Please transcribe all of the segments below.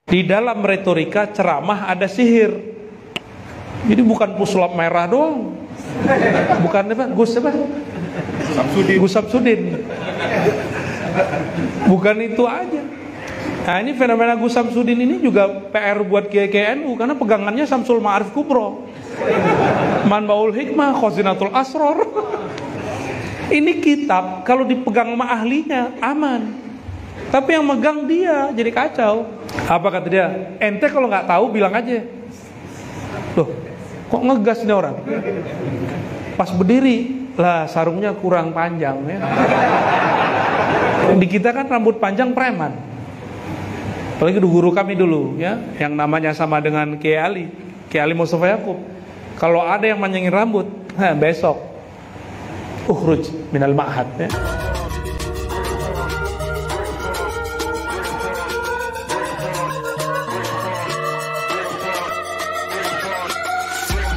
Di dalam retorika ceramah ada sihir. Jadi bukan pusulap merah doang. Bukan apa? Gus Samsudin. Bukan itu aja. Nah, ini fenomena Gus Samsudin ini juga PR buat Kiai NU karena pegangannya Syamsul Ma'arif Kubro. Manbaul Hikmah, Khazinatul Asror. Ini kitab kalau dipegang sama ahlinya aman. Tapi yang megang dia jadi kacau. Apa kata dia? Ente kalau nggak tahu bilang aja. Loh, kok ngegas nih orang? Pas berdiri, lah sarungnya kurang panjang ya. Di kita kan rambut panjang preman. Apalagi guru kami dulu ya, yang namanya sama dengan Kiai Ali Mustafa Yaqub. Kalau ada yang manjangin rambut, besok ukhruj minal ma'had ya.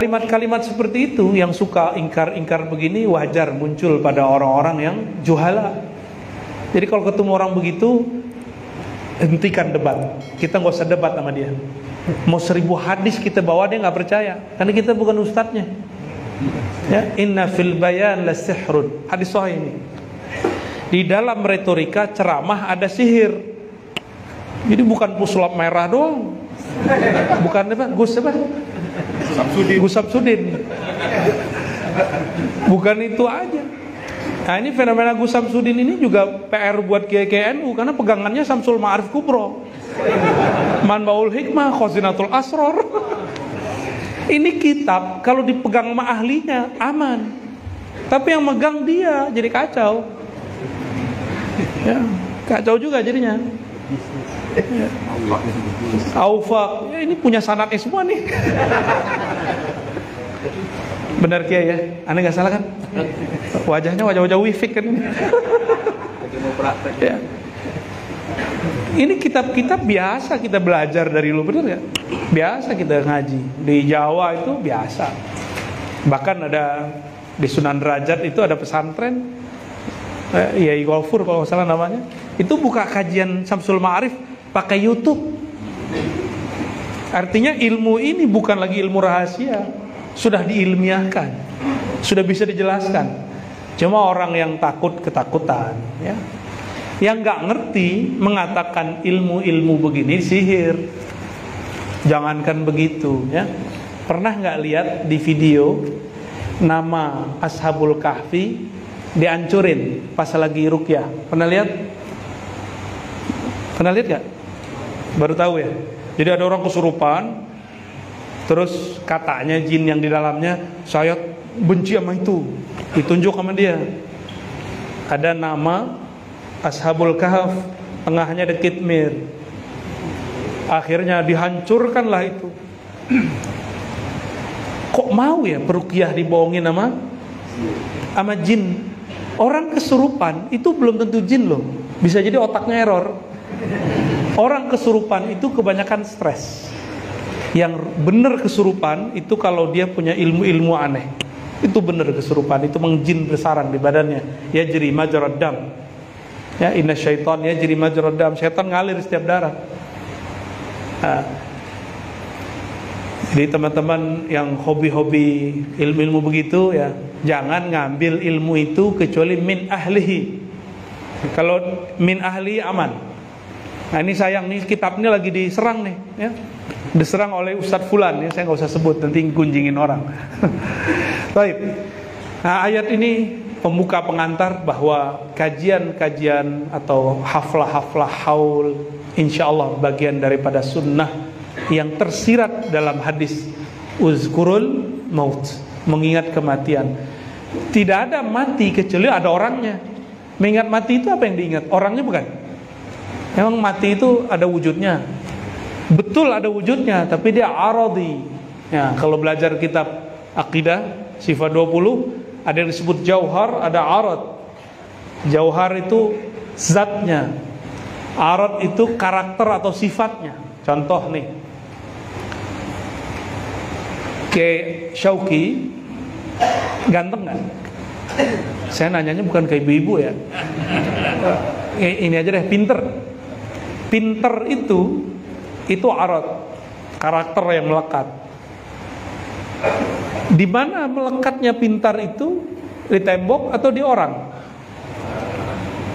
Kalimat-kalimat seperti itu yang suka ingkar-ingkar begini wajar muncul pada orang-orang yang juhala. Jadi kalau ketemu orang begitu, hentikan debat. Kita nggak usah debat sama dia. Mau 1000 hadis kita bawa dia nggak percaya, karena kita bukan ustadznya. Ya, inna fil bayan la sihrun. Hadis sahih ini. Di dalam retorika ceramah ada sihir. Jadi bukan pusulap merah doang. Bukan apa? Gus Samsudin. Bukan itu aja. Nah, ini fenomena Gus Samsudin ini juga PR buat Kiai NU karena pegangannya Syamsul Ma'arif Kubro. Manbaul Hikmah, Khazinatul Asror. Ini kitab kalau dipegang sama ahlinya aman. Tapi yang megang dia jadi kacau. Ya, kacau juga jadinya. Ya. Aufak, ya ini punya sanadnya semua nih. Benar Kiai ya, aneh nggak salah kan? Wajahnya wajah wifik kan ini. Ya. Ini kitab-kitab biasa kita belajar dari lu, benar nggak? Biasa kita ngaji di Jawa itu biasa. Bahkan ada di Sunan Derajat itu ada pesantren, Yai Golfur kalau nggak salah namanya. Itu buka kajian Syamsul Ma'arif pakai YouTube. Artinya ilmu ini bukan lagi ilmu rahasia, sudah diilmiahkan, sudah bisa dijelaskan. Cuma orang yang takut ketakutan, ya, yang nggak ngerti mengatakan ilmu-ilmu begini sihir. Jangankan begitu, ya. Pernah nggak lihat di video nama Ashabul Kahfi dihancurin pas lagi ruqyah? Pernah lihat? Pernah lihat nggak? Baru tahu ya. Jadi ada orang kesurupan, terus katanya jin yang di dalamnya, saya benci sama itu, ditunjuk sama dia. Ada nama Ashabul Kahf, tengahnya ada Kitmir. Akhirnya dihancurkanlah itu. Kok mau ya peruqyah dibohongin sama jin? Orang kesurupan itu belum tentu jin loh, bisa jadi otaknya error. Orang kesurupan itu kebanyakan stres. Yang benar kesurupan itu kalau dia punya ilmu-ilmu aneh. Itu benar kesurupan, itu mengjin bersarang di badannya. Ya jari majrad dam. Ya inna syaitan ya jari majrad dam. Syaitan ngalir setiap darah. Nah, jadi teman-teman yang hobi-hobi ilmu-ilmu begitu ya, jangan ngambil ilmu itu kecuali min ahlihi. Kalau min ahli aman. Nah ini sayang nih, kitab ini lagi diserang nih ya. Diserang oleh Ustadz Fulan ya, saya nggak usah sebut nanti gunjingin orang. Baik. Nah ayat ini pembuka pengantar bahwa kajian-kajian atau haflah-haflah haul insyaallah bagian daripada sunnah yang tersirat dalam hadis uzkurul maut, mengingat kematian. Tidak ada mati kecuali ada orangnya. Mengingat mati itu apa yang diingat? Orangnya bukan. Memang mati itu ada wujudnya. Betul ada wujudnya, tapi dia aradi. Ya, kalau belajar kitab akidah sifat 20 ada yang disebut jauhar, ada arad. Jauhar itu zatnya. Arad itu karakter atau sifatnya. Contoh nih. Kayak Syauqi ganteng nggak? Saya nanyanya bukan ke ibu-ibu ya. Ini aja deh, pinter. Pinter itu itu arad, karakter yang melekat. Di mana melekatnya pintar itu? Di tembok atau di orang?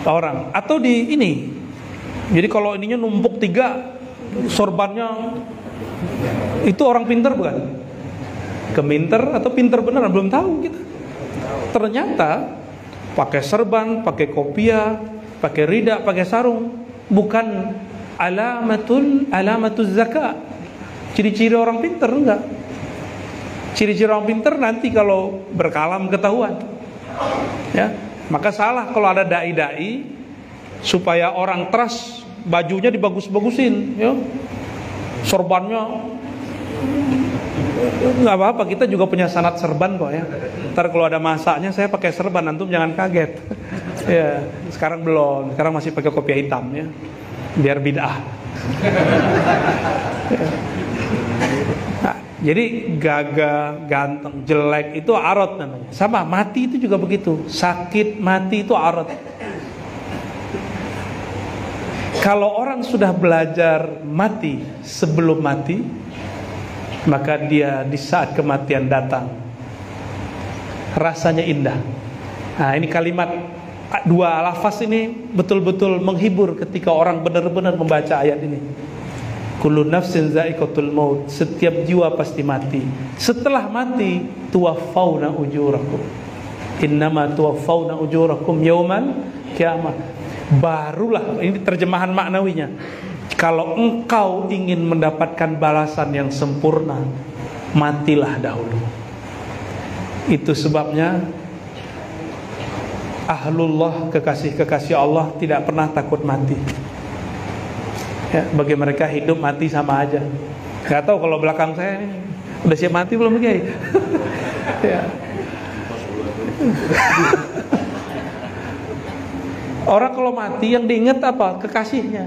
Orang. Atau di ini. Jadi kalau ininya numpuk 3, sorbannya itu orang pintar bukan? Keminter atau pintar beneran? Belum tahu kita. Ternyata pakai serban, pakai kopiah, pakai rida, pakai sarung, bukan alamatul zakat. Ciri-ciri orang pintar enggak. Ciri-ciri orang pintar nanti kalau berkalam ketahuan. Ya, maka salah kalau ada dai-dai supaya orang trust bajunya dibagus-bagusin, ya. Sorbannya nggak apa-apa, kita juga punya sanad serban kok ya. Ntar kalau ada masaknya saya pakai serban, antum jangan kaget. Ya, sekarang belum, sekarang masih pakai kopiah hitam ya, biar bid'ah. Ya. Nah, jadi gagah, ganteng, jelek itu arad namanya. Sama mati itu juga begitu, sakit mati itu arad. Kalau orang sudah belajar mati sebelum mati, maka dia di saat kematian datang rasanya indah. Nah, ini kalimat 2 lafaz ini betul-betul menghibur ketika orang benar-benar membaca ayat ini. Kullu nafsin za'iqatul maut, setiap jiwa pasti mati. Setelah mati, tuwaffawna ujurakum. Innama tuwaffawna ujurakum yaumal kiamah. Barulah, ini terjemahan maknawinya, kalau engkau ingin mendapatkan balasan yang sempurna, matilah dahulu. Itu sebabnya ahlullah, kekasih-kekasih Allah tidak pernah takut mati. Ya, bagi mereka hidup mati sama aja. Gak tahu kalau belakang saya ini udah siap mati belum Kiai? Ya. Orang kalau mati yang diingat apa? Kekasihnya.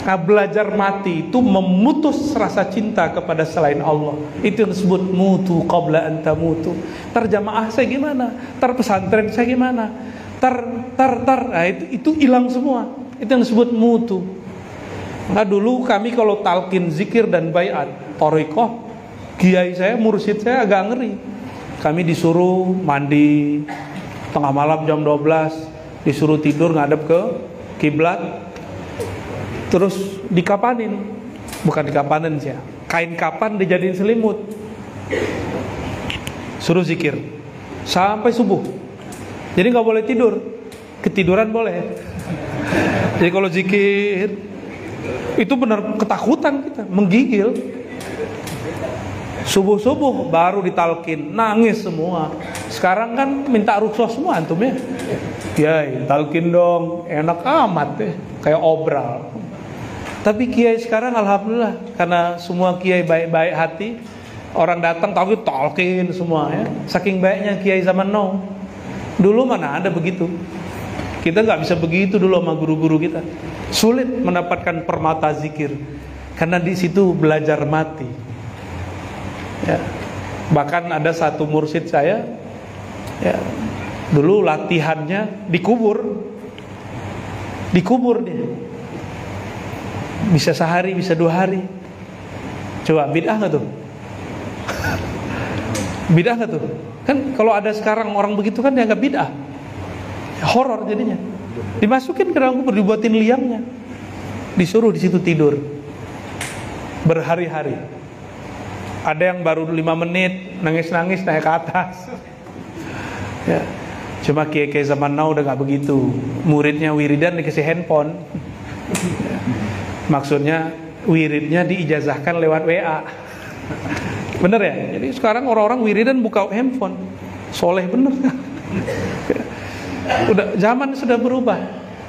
Nah, belajar mati itu memutus rasa cinta kepada selain Allah. Itu yang disebut mutu qabla an tamutu. Terjamaah saya gimana? Pesantren saya gimana? Nah, itu hilang semua. Itu yang disebut mutu. Nah, dulu kami kalau talqin zikir dan baiat thariqah, kiai saya, mursyid saya agak ngeri. Kami disuruh mandi tengah malam jam 12, disuruh tidur ngadep ke kiblat, terus dikapanin, bukan dikapanin sih, kain kapan dijadiin selimut, suruh zikir sampai subuh. Jadi nggak boleh tidur, ketiduran boleh. Jadi kalau zikir itu benar ketakutan kita, menggigil. Subuh-subuh baru ditalkin, nangis semua. Sekarang kan minta rukhsah semua antum ya. Kiai, talkin dong, enak amat ya, kayak obral. Tapi kiai sekarang alhamdulillah, karena semua kiai baik-baik hati, orang datang talkin semua ya. Saking baiknya kiai zaman now. Dulu mana ada begitu. Kita nggak bisa begitu dulu sama guru-guru kita. Sulit mendapatkan permata zikir, karena di situ belajar mati. Ya. Bahkan ada satu mursyid saya, ya, dulu latihannya dikubur dia. Bisa sehari, bisa 2 hari. Coba bid'ah nggak tuh? Bid'ah nggak tuh? Kan kalau ada sekarang orang begitu kan dianggap bid'ah, horor jadinya. Dimasukin ke dalam kubur, dibuatin liangnya, disuruh di situ tidur berhari-hari. Ada yang baru 5 menit nangis-nangis naik ke atas. Ya. Cuma kiai-kiai zaman now udah gak begitu. Muridnya wiridan dikasih handphone. Ya. Maksudnya wiridnya diijazahkan lewat WA. Bener ya? Jadi sekarang orang-orang wiridan buka handphone. Soleh bener. Udah zaman sudah berubah.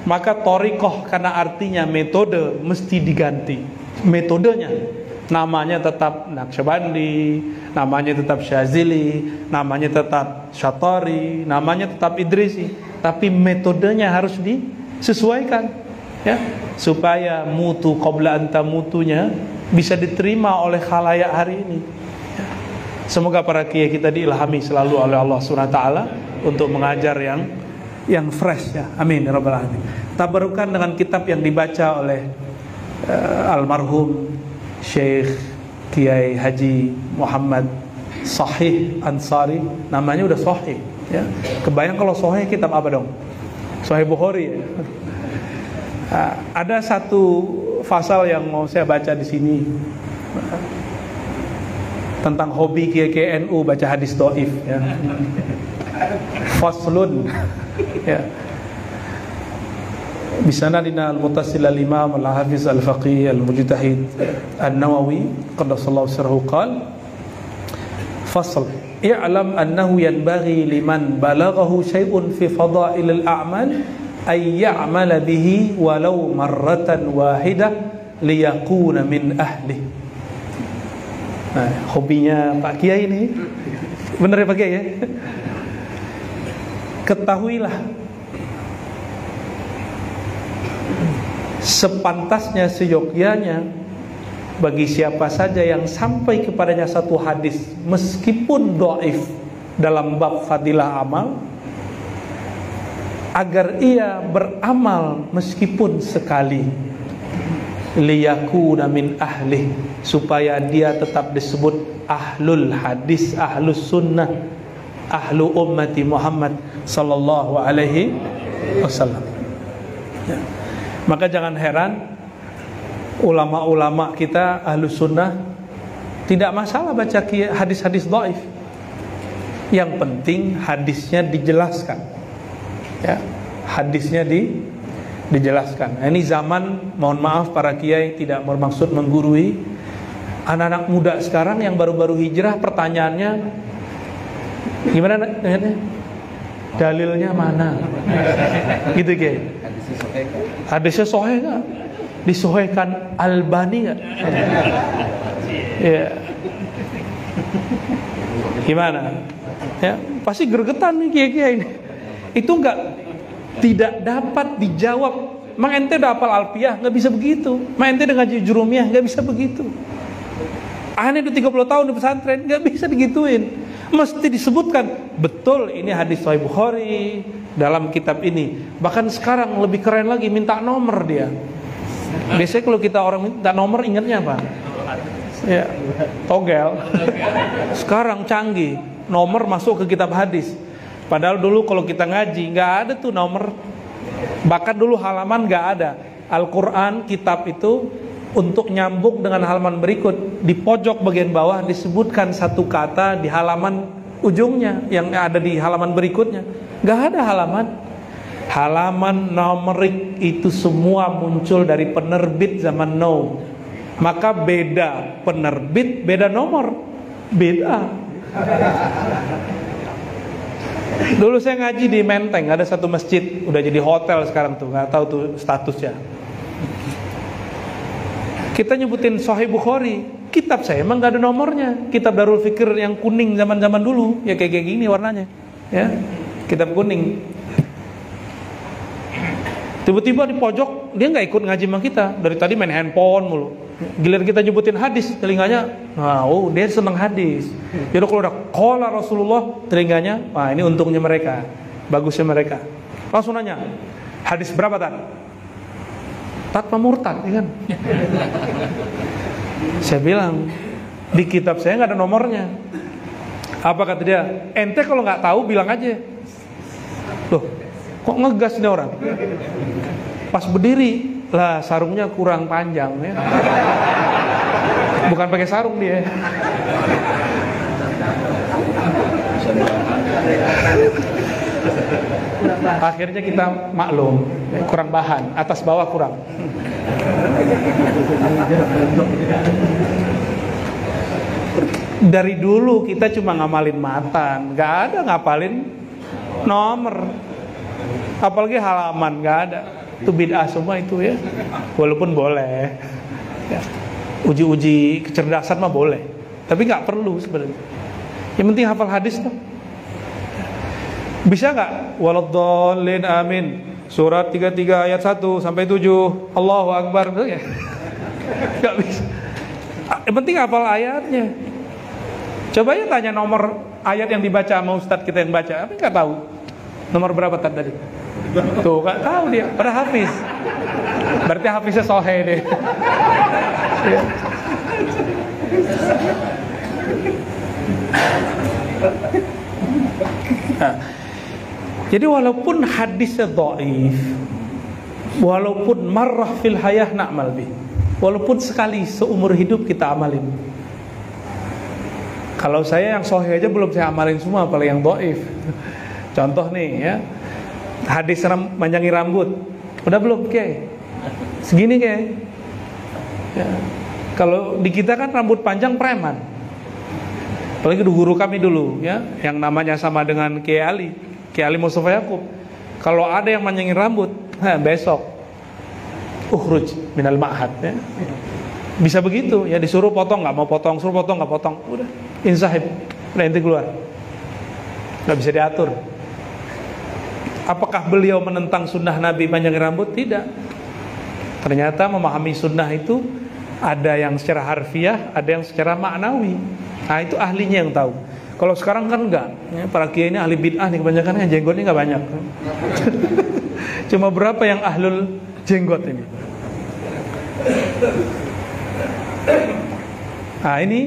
Maka thariqah karena artinya metode mesti diganti. Metodenya, namanya tetap Naqsyabandi, namanya tetap Syazili, namanya tetap Syatari, namanya tetap Idrisi, tapi metodenya harus disesuaikan, ya, supaya mutu qabla anta mutunya bisa diterima oleh khalayak hari ini. Ya. Semoga para kiai kita diilhami selalu oleh Allah SWT untuk mengajar yang fresh ya. Amin ya rabbal alamin. Tabarukan dengan kitab yang dibaca oleh almarhum Syekh Kiai Haji Muhammad Sahih Ansari, namanya udah Sahih ya. Kebayang kalau Sahih kitab apa dong? Sahih Bukhari ya. Ada satu pasal yang mau saya baca di sini tentang hobi Kiai NU baca hadis dhaif ya. Faslun ya. Bisanadina al-muttasil al-imam al-hafiz al-faqih al-mujtahid an-Nawawi qaddasallahu sirruhu qala fasl i'lam annahu yanbaghi liman balaghahu shay'un fi fada'il al-a'mal ay ya'mala bihi walau marratan wahidah liyakuna min ahli. Nah, hobinya Pak Kiai ini benar ya Pak Kiai ya? Ketahuilah sepantasnya seyogyanya bagi siapa saja yang sampai kepadanya satu hadis meskipun dhaif dalam bab fadilah amal, agar ia beramal meskipun sekali, liyakuna min ahli, supaya dia tetap disebut ahlul hadis, ahlus sunnah, ahlu ummati Muhammad sallallahu alaihi wasallam ya. Maka jangan heran ulama-ulama kita ahlu sunnah tidak masalah baca hadis-hadis dhaif. Yang penting hadisnya dijelaskan ya, hadisnya dijelaskan. Nah, ini zaman, mohon maaf para kiai tidak bermaksud menggurui anak-anak muda sekarang yang baru-baru hijrah. Pertanyaannya gimana nanya? Dalilnya mana? Gitu Kiai. Hadisnya sahih nggak? Disahihkan Albani nggak? Ya. Gimana? Ya, pasti gregetan nih Kiai-kiai ini. Itu tidak dapat dijawab. Mang ente udah hafal Alfiyah, nggak bisa begitu. Mang ente udah ngaji Jurumiyah, nggak bisa begitu. Aneh udah 30 tahun di pesantren, nggak bisa digituin. Mesti disebutkan betul ini hadis Sahih Bukhari dalam kitab ini. Bahkan sekarang lebih keren lagi, minta nomor dia. Biasanya kalau kita orang minta nomor ingatnya apa? Ya, togel. Sekarang canggih, nomor masuk ke kitab hadis. Padahal dulu kalau kita ngaji nggak ada tuh nomor. Bahkan dulu halaman nggak ada. Al-Quran kitab itu untuk nyambung dengan halaman berikut, di pojok bagian bawah disebutkan satu kata di halaman ujungnya yang ada di halaman berikutnya. Gak ada halaman numerik itu semua muncul dari penerbit zaman now. Maka beda penerbit, beda nomor, beda. Dulu saya ngaji di Menteng, ada satu masjid udah jadi hotel sekarang tuh, nggak tahu tuh statusnya. Kita nyebutin Sahih Bukhari, kitab saya emang gak ada nomornya. Kitab Darul Fikir yang kuning zaman-zaman dulu, ya kayak gini warnanya, ya, kitab kuning. Tiba-tiba di pojok dia nggak ikut ngaji sama kita, dari tadi main handphone mulu. Giliran kita nyebutin hadis, telinganya, dia seneng hadis. Jadi kalau udah qala Rasulullah, telinganya, wah ini untungnya mereka, bagusnya mereka. Langsung nanya, hadis berapa Tan? Tatma murtad, ya kan? Saya bilang di kitab saya nggak ada nomornya. Apa kata dia? Ente kalau nggak tahu bilang aja. Loh, kok ngegas nih orang? Pas berdiri lah sarungnya kurang panjang ya. Bukan pakai sarung dia. Akhirnya kita maklum, kurang bahan, atas bawah kurang. Dari dulu kita cuma ngamalin matan, nggak ada ngapalin nomor, apalagi halaman, nggak ada. Itu bid'ah semua itu ya. Walaupun boleh, ya. Uji-uji kecerdasan mah boleh, tapi nggak perlu sebenarnya. Yang penting hafal hadis tuh. Bisa nggak? Waladhdallin amin. Surat 33 ayat 1 sampai 7. Allahu Akbar. Nggak bisa. Yang penting hafal ayatnya. Coba ya tanya nomor ayat yang dibaca sama ustadz kita yang baca. Apa nggak tahu? Nomor berapa tadi? Tuh nggak tahu dia. Pada hafiz. Berarti hafiznya sohe deh. Ya. Nah, jadi walaupun hadisnya dhaif, walaupun marrah fil hayah na'mal bih, walaupun sekali seumur hidup kita amalin. Kalau saya yang sahih aja belum saya amalin semua, apalagi yang dhaif. Contoh nih ya, hadis manjangi rambut, udah belum Kiai? Segini Kiai. Ya. Kalau di kita kan rambut panjang preman. Apalagi guru kami dulu ya, yang namanya sama dengan Kiai Ali Mustafa Yaqub. Kalau ada yang manjangin rambut, besok ukhruj minal ma'had ya. Bisa begitu ya, disuruh potong nggak mau potong, suruh potong nggak potong, udah insahib, udah inti keluar, nggak bisa diatur. Apakah beliau menentang sunnah Nabi panjangin rambut? Tidak. Ternyata memahami sunnah itu ada yang secara harfiah, ada yang secara maknawi. Nah itu ahlinya yang tahu. Kalau sekarang kan enggak ya, para kiai ini ahli bid'ah nih, kebanyakan yang jenggotnya nggak banyak. Cuma berapa yang ahlul jenggot ini. Nah ini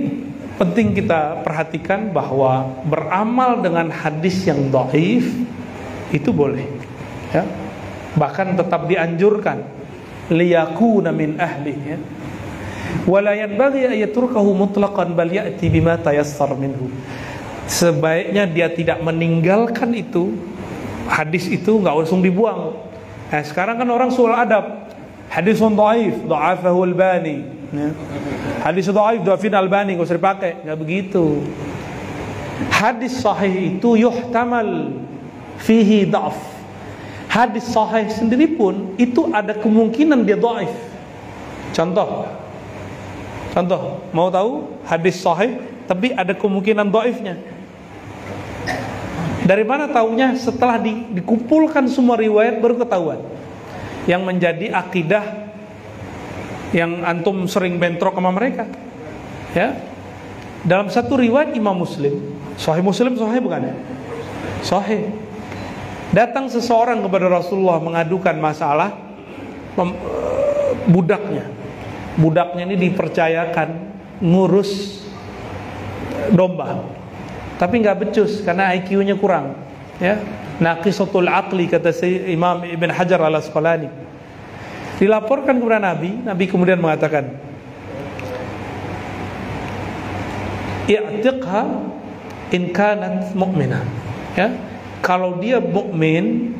penting kita perhatikan bahwa beramal dengan hadis yang dhaif itu boleh ya. Bahkan tetap dianjurkan liyakuna min ahli ya. Wala yanbaghi an yatrukahu mutlaqan bal ya'ti bima tayassar minhu. Sebaiknya dia tidak meninggalkan itu, hadis itu nggak langsung dibuang. Nah sekarang kan orang soal adab, hadisun dhaif, dha'afahu Albani ya. Hadis dhaif, dha'afin Albani, nggak usah dipakai, nggak begitu. Hadis sahih itu yuhtamal fihi dha'af. Hadis sahih sendiri pun itu ada kemungkinan dia dhaif. Contoh, mau tahu hadis sahih tapi ada kemungkinan dhaifnya. Dari mana taunya? Setelah dikumpulkan semua riwayat baru ketahuan. Yang menjadi akidah yang antum sering bentrok sama mereka. Ya. Dalam satu riwayat Imam Muslim, Sahih Muslim sahih bukan? Sahih. Datang seseorang kepada Rasulullah mengadukan masalah budaknya. Budaknya ini dipercayakan ngurus domba, tapi nggak becus karena IQ-nya kurang ya. Naqisatul aqli kata Imam Ibn Hajar al-Asqalani. Dilaporkan kepada Nabi, Nabi kemudian mengatakan, i'tiqha in kanat mu'minah ya. Kalau dia mukmin,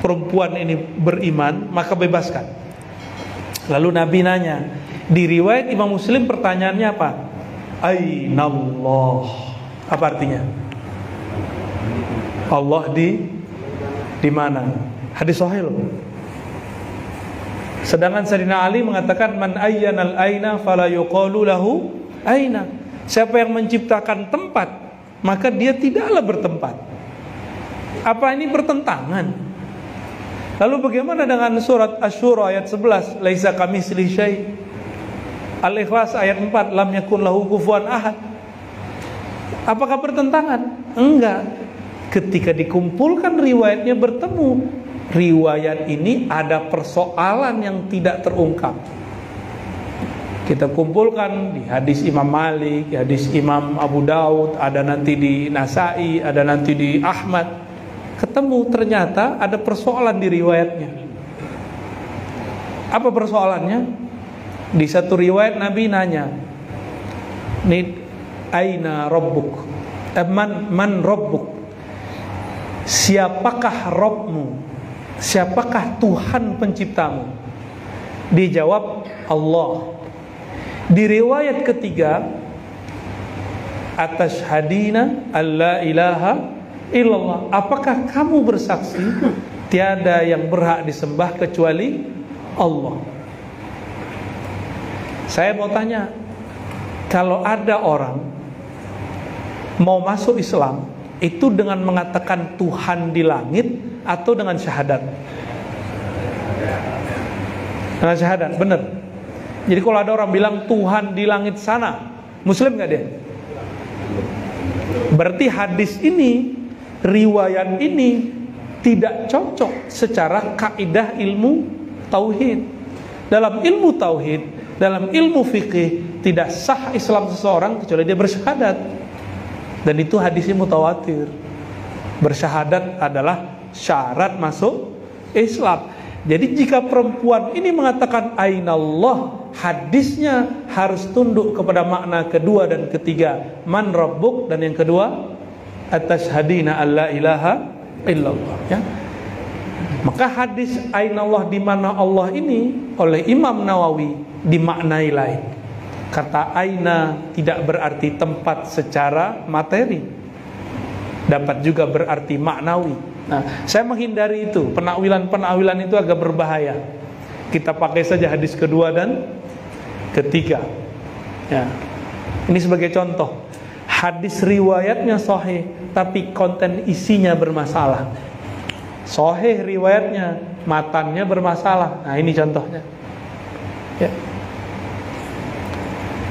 perempuan ini beriman, maka bebaskan. Lalu Nabi nanya, di riwayat Imam Muslim pertanyaannya apa? Ainallah. Apa artinya? Allah di mana? Hadis sahih loh. Sedangkan Sayyidina Ali mengatakan man ayyanal aina fala yuqalu lahu aina. Siapa yang menciptakan tempat, maka dia tidaklah bertempat. Apa ini bertentangan? Lalu bagaimana dengan surat Asy-Syura ayat 11, laisa kamitslihi syai'? Al-Ikhlas ayat 4, lam yakun lahu kufuwan ahad. Apakah bertentangan? Enggak. Ketika dikumpulkan riwayatnya bertemu. Riwayat ini ada persoalan yang tidak terungkap. Kita kumpulkan di hadis Imam Malik, di hadis Imam Abu Daud, ada nanti di Nasai, ada nanti di Ahmad. Ketemu ternyata ada persoalan di riwayatnya. Apa persoalannya? Di satu riwayat Nabi nanya, "Nid aina rabbuk?" Man rabbuk? Siapakah Rabbmu? Siapakah Tuhan penciptamu? Dijawab Allah. Di riwayat ketiga, atashhadina alla ilaha illallah. Apakah kamu bersaksi tiada yang berhak disembah kecuali Allah? Saya mau tanya, kalau ada orang mau masuk Islam, itu dengan mengatakan Tuhan di langit atau dengan syahadat? Dengan syahadat, benar. Jadi kalau ada orang bilang Tuhan di langit sana, Muslim nggak dia? Berarti hadis ini, riwayat ini tidak cocok secara kaidah ilmu tauhid. Dalam ilmu tauhid, dalam ilmu fikih, tidak sah Islam seseorang kecuali dia bersyahadat. Dan itu hadisnya mutawatir. Bersyahadat adalah syarat masuk Islam. Jadi jika perempuan ini mengatakan Ainallah, hadisnya harus tunduk kepada makna kedua dan ketiga, man rabbuk, dan yang kedua atashhadina alla ilaha illallah, ya. Maka hadis Ainallah, di mana Allah ini, oleh Imam Nawawi dimaknai lain. Kata aina tidak berarti tempat secara materi, dapat juga berarti maknawi. Nah, saya menghindari itu. Penakwilan itu agak berbahaya. Kita pakai saja hadis kedua dan ketiga, ya. Ini sebagai contoh. Hadis riwayatnya sahih, tapi konten isinya bermasalah. Sahih riwayatnya, matannya bermasalah. Nah, ini contohnya, ya.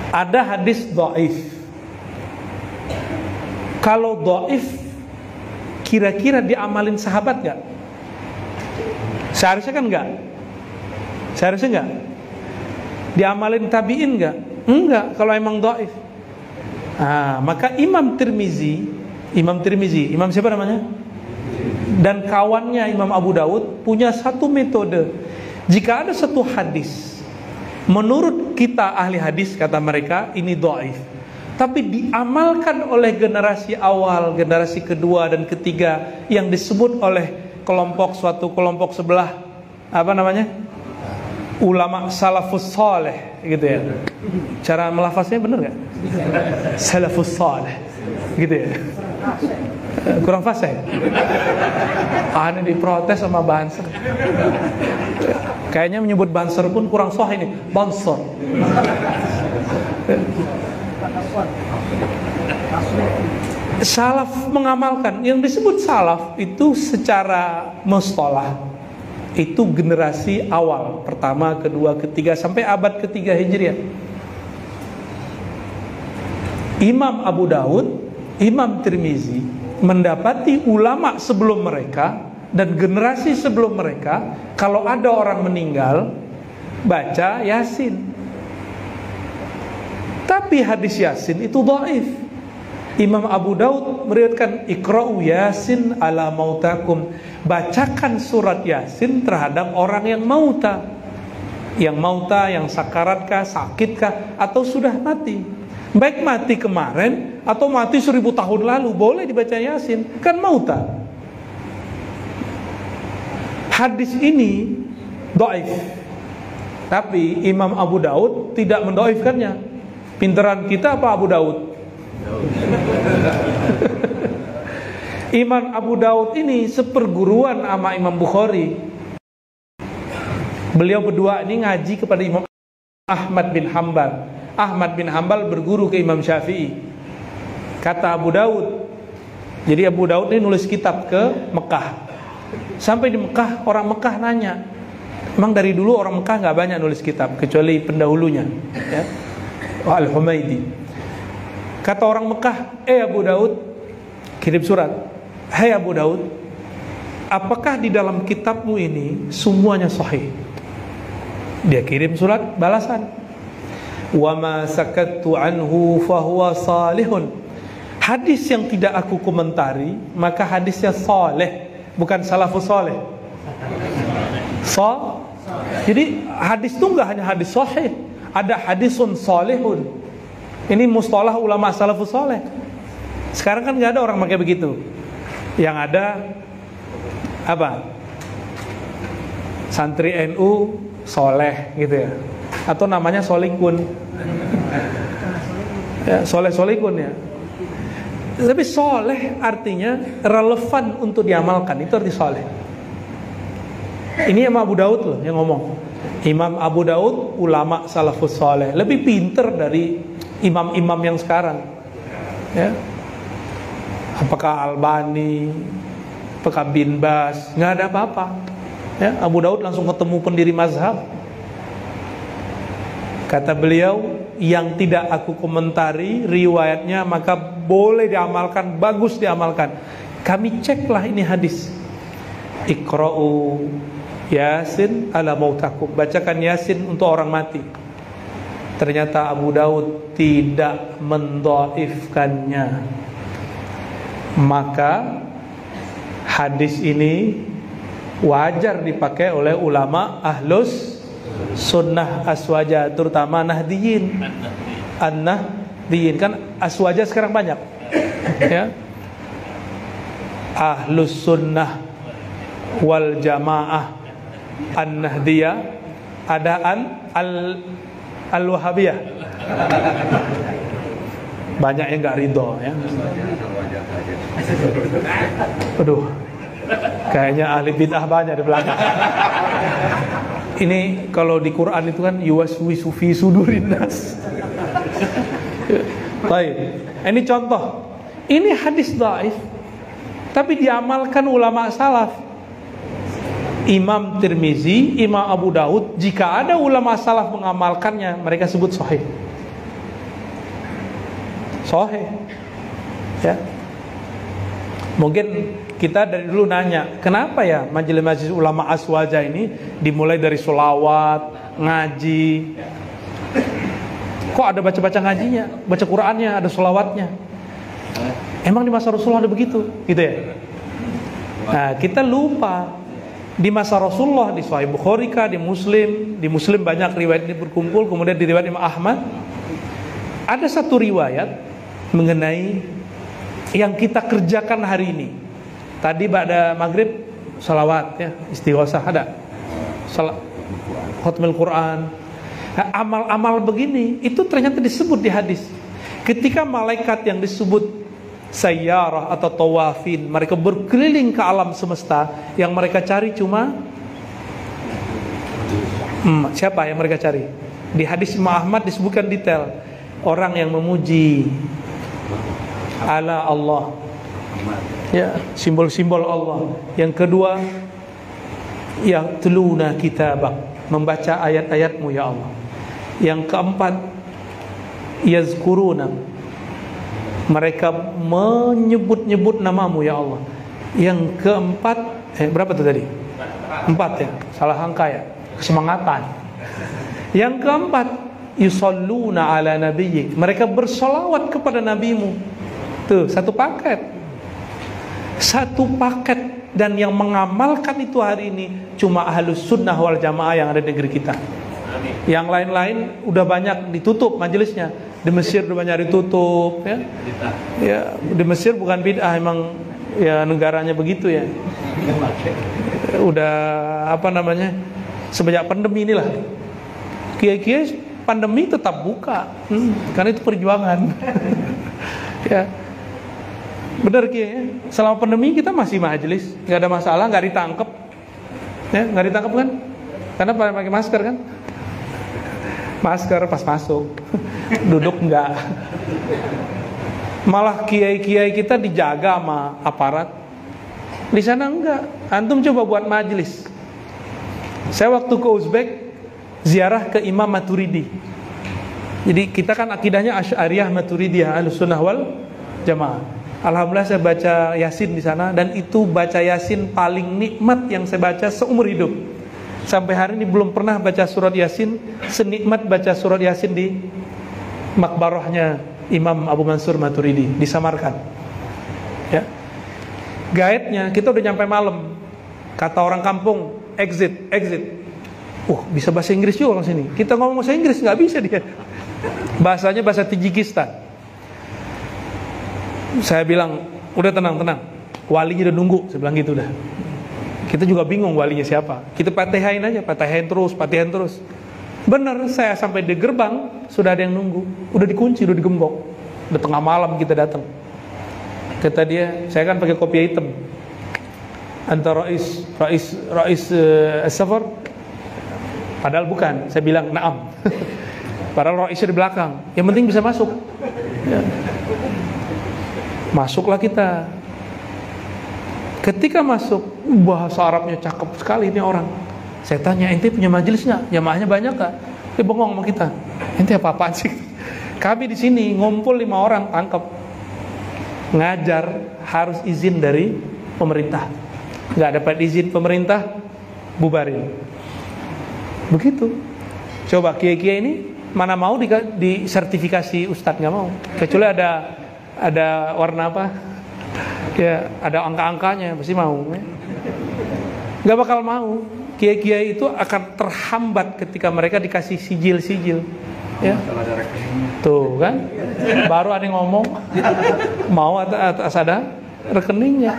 Ada hadis dhaif. Kalau dhaif, kira-kira diamalin sahabat gak? Seharusnya kan enggak. Seharusnya enggak. Diamalin tabi'in gak? Enggak, kalau emang dhaif. Maka Imam Tirmizi, Imam siapa namanya? Dan kawannya Imam Abu Daud punya satu metode. Jika ada satu hadis, menurut kita ahli hadis, kata mereka, ini dhaif, tapi diamalkan oleh generasi awal, generasi kedua dan ketiga, yang disebut oleh suatu kelompok sebelah, apa namanya? Ulama salafus saleh, gitu ya. Cara melafaznya benar gak? Salafus saleh, gitu ya. Kurang fasih. Ini diprotes sama Banser. Kayaknya menyebut Banser pun kurang sahih ini. Banser. Salaf mengamalkan. Yang disebut salaf itu secara mustalah, itu generasi awal, pertama, kedua, ketiga, sampai abad ketiga Hijriah. Imam Abu Daud, Imam Tirmizi mendapati ulama sebelum mereka dan generasi sebelum mereka, kalau ada orang meninggal, baca Yasin. Tapi hadis Yasin itu dhaif. Imam Abu Daud meriwayatkan Iqra'u Yasin ala mautakum, bacakan surat Yasin terhadap orang yang mauta. Yang mauta, yang sakaratkah, sakitkah, atau sudah mati. Baik mati kemarin atau mati 1000 tahun lalu, boleh dibaca Yasin, kan mauta. Hadis ini dhaif, tapi Imam Abu Daud tidak mendoifkannya. Pinteran kita apa Abu Daud? Imam Abu Daud ini seperguruan sama Imam Bukhari. Beliau berdua ini ngaji kepada Imam Ahmad bin Hanbal. Ahmad bin Hanbal berguru ke Imam Syafi'i. Kata Abu Daud, jadi Abu Daud ini nulis kitab ke Mekah. Sampai di Mekah, orang Mekah nanya, emang dari dulu orang Mekah gak banyak nulis kitab, kecuali pendahulunya, ya? Al-Humaydi. Kata orang Mekah, Abu Daud, kirim surat. Hai Abu Daud, apakah di dalam kitabmu ini semuanya sahih? Dia kirim surat balasan. Wa ma sakattu anhu fahuwa salihun. Hadis yang tidak aku komentari, maka hadisnya saleh, bukan salafus saleh. Jadi hadis itu enggak hanya hadis sahih, ada hadisun salihun. Ini mustalah ulama salafus saleh. Sekarang kan enggak ada orang pakai begitu. Yang ada apa? Santri NU soleh gitu ya. Atau namanya solikun, ya, soleh-solikun ya. Tapi soleh artinya relevan untuk diamalkan, itu arti soleh. Ini Imam Abu Daud loh yang ngomong. Imam Abu Daud ulama salafus soleh, lebih pinter dari imam-imam yang sekarang, ya. Apakah Albani, apakah Bin Bas, nggak ada apa-apa, ya. Abu Daud langsung ketemu pendiri mazhab. Kata beliau, yang tidak aku komentari riwayatnya, maka boleh diamalkan, bagus diamalkan. Kami ceklah ini hadis. Iqra'u Yasin ala mautakum, bacakan Yasin untuk orang mati. Ternyata Abu Daud tidak mendhaifkannya. Maka hadis ini wajar dipakai oleh ulama ahlus sunnah aswaja, terutama nahdiyin. An-nahdiyin kan aswaja sekarang banyak, ya. Ahlus sunnah wal jamaah an-nahdiyah, ada al-wahabiyah. Banyak yang nggak ridho, ya. Aduh, kayaknya ahli bid'ah banyak di belakang. Ini kalau di Quran itu kan yuwaswisu fi sudurin nas. Baik, ini contoh. Ini hadis dhaif, tapi diamalkan ulama salaf. Imam Tirmizi, Imam Abu Daud, jika ada ulama salaf mengamalkannya, mereka sebut sahih. Sahih, ya. Mungkin kita dari dulu nanya, kenapa ya majelis-majelis ulama aswaja ini dimulai dari sholawat, ngaji? Kok ada baca-baca ngajinya, baca Qur'annya, ada sholawatnya? Emang di masa Rasulullah ada begitu, gitu ya? Nah, kita lupa di masa Rasulullah, di Sahih Bukhari, di Muslim banyak riwayat ini berkumpul, kemudian di riwayat Imam Ahmad ada satu riwayat mengenai yang kita kerjakan hari ini. Tadi pada maghrib salawat, ya, istighosah ada, khatmul Quran. Nah, amal-amal begini itu ternyata disebut di hadis. Ketika malaikat yang disebut sayyarah atau tawafin, mereka berkeliling ke alam semesta, yang mereka cari cuma siapa yang mereka cari? Di hadis Imam Ahmad disebutkan detail, orang yang memuji ala Allah, ya, simbol-simbol Allah. Yang kedua, yatluna kitabak, membaca ayat-ayatmu ya Allah. Yang keempat, yazkuruna, mereka menyebut-nyebut namamu ya Allah. Yang keempat, berapa tuh tadi? 4 ya, salah angka ya, kesemangatan. Yang keempat, yusalluna ala nabiyyik, mereka bersolawat kepada nabimu. Tuh, satu paket. Dan yang mengamalkan itu hari ini cuma ahlus sunnah wal jamaah yang ada di negeri kita. Yang lain-lain udah banyak ditutup majelisnya. Di Mesir udah banyak ditutup, ya. Ya, di Mesir bukan bid'ah, emang ya negaranya begitu ya. Udah semenjak pandemi inilah. Kiai-kiai pandemi tetap buka, karena itu perjuangan. Ya. Benar Kiai, selama pandemi kita masih majelis, nggak ada masalah, nggak ditangkap, ya, nggak ditangkap kan? Karena pakai masker kan? Masker pas masuk, duduk enggak. Malah kiai-kiai kita dijaga sama aparat. Di sana enggak. Antum coba buat majelis. Saya waktu ke Uzbek ziarah ke Imam Maturidi. Jadi kita kan akidahnya Asy'ariyah Maturidiyah, Ahlussunnah wal Jamaah. Alhamdulillah saya baca Yasin di sana, dan itu baca Yasin paling nikmat yang saya baca seumur hidup. Sampai hari ini belum pernah baca surat Yasin senikmat baca surat Yasin di makbarahnya Imam Abu Mansur Maturidi di Samarkand. Ya. Gaetnya kita udah nyampe malam. Kata orang kampung, exit. Bisa bahasa Inggris juga orang sini. Kita ngomong bahasa Inggris nggak bisa dia. Bahasanya bahasa Tajikistan. Saya bilang, udah tenang. Walinya udah nunggu, saya bilang gitu udah. Kita juga bingung walinya siapa. Kita patihain aja, patihain terus. Bener, saya sampai di gerbang sudah ada yang nunggu, udah dikunci, udah digembok. Udah tengah malam kita datang. Kata dia, saya kan pakai kopiah hitam. Antara Rais As-Safar, padahal bukan. Saya bilang naam. Padahal Raisnya di belakang. Yang penting bisa masuk. Ya. Masuklah kita. Ketika masuk, bahasa Arabnya cakep sekali ini orang. Saya tanya, ente punya majelis nggak? Jamaahnya banyak nggak? Dia bengong sama kita. Ente apa-apaan sih? Kami di sini ngumpul 5 orang, tangkap. Ngajar harus izin dari pemerintah. Nggak dapat izin pemerintah, bubarin. Begitu. Coba kiai-kiai ini mana mau di sertifikasi ustadz, nggak mau. Kecuali ada warna apa? Ya ada angka-angkanya, pasti mau. Nggak bakal mau. Kiai-kiai itu akan terhambat ketika mereka dikasih sijil-sijil. Ya. Tuh kan, baru ada yang ngomong mau atas ada rekeningnya.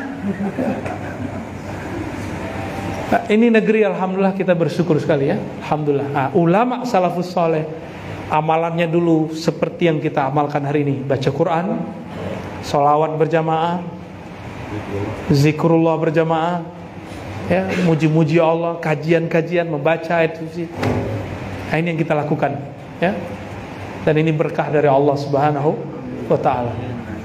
Nah, ini negeri alhamdulillah kita bersyukur sekali ya. Alhamdulillah. Nah, ulama salafus saleh amalannya dulu seperti yang kita amalkan hari ini, baca Quran, sholawat berjamaah, zikrullah berjamaah, ya, muji-muji Allah, kajian-kajian, membaca ayat suci. Nah, ini yang kita lakukan, ya. Dan ini berkah dari Allah Subhanahu wa taala.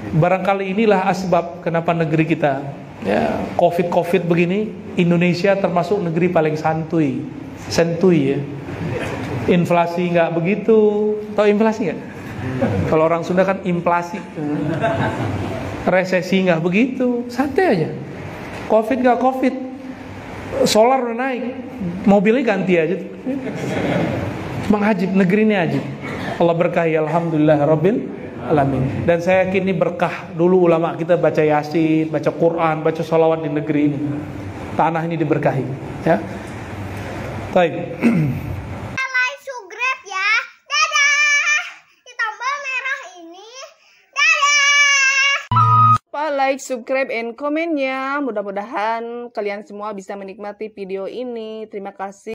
Barangkali inilah asbab kenapa negeri kita, ya, Covid begini, Indonesia termasuk negeri paling santuy ya. Inflasi nggak begitu, tahu inflasi nggak? Kalau orang Sunda kan inflasi. Resesi nggak begitu, santai aja. Covid nggak Covid, solar udah naik, mobilnya ganti aja. Mengajib, negeri ini ajib. Allah berkahi, alhamdulillah rabbil alamin. Dan saya yakin ini berkah. Dulu ulama kita baca Yasin, baca Quran, baca sholawat di negeri ini. Tanah ini diberkahi, ya. Baik. Like, subscribe ya. Dadah. Di tombol merah ini. Dadah. Like, subscribe, and komennya. Mudah-mudahan kalian semua bisa menikmati video ini. Terima kasih.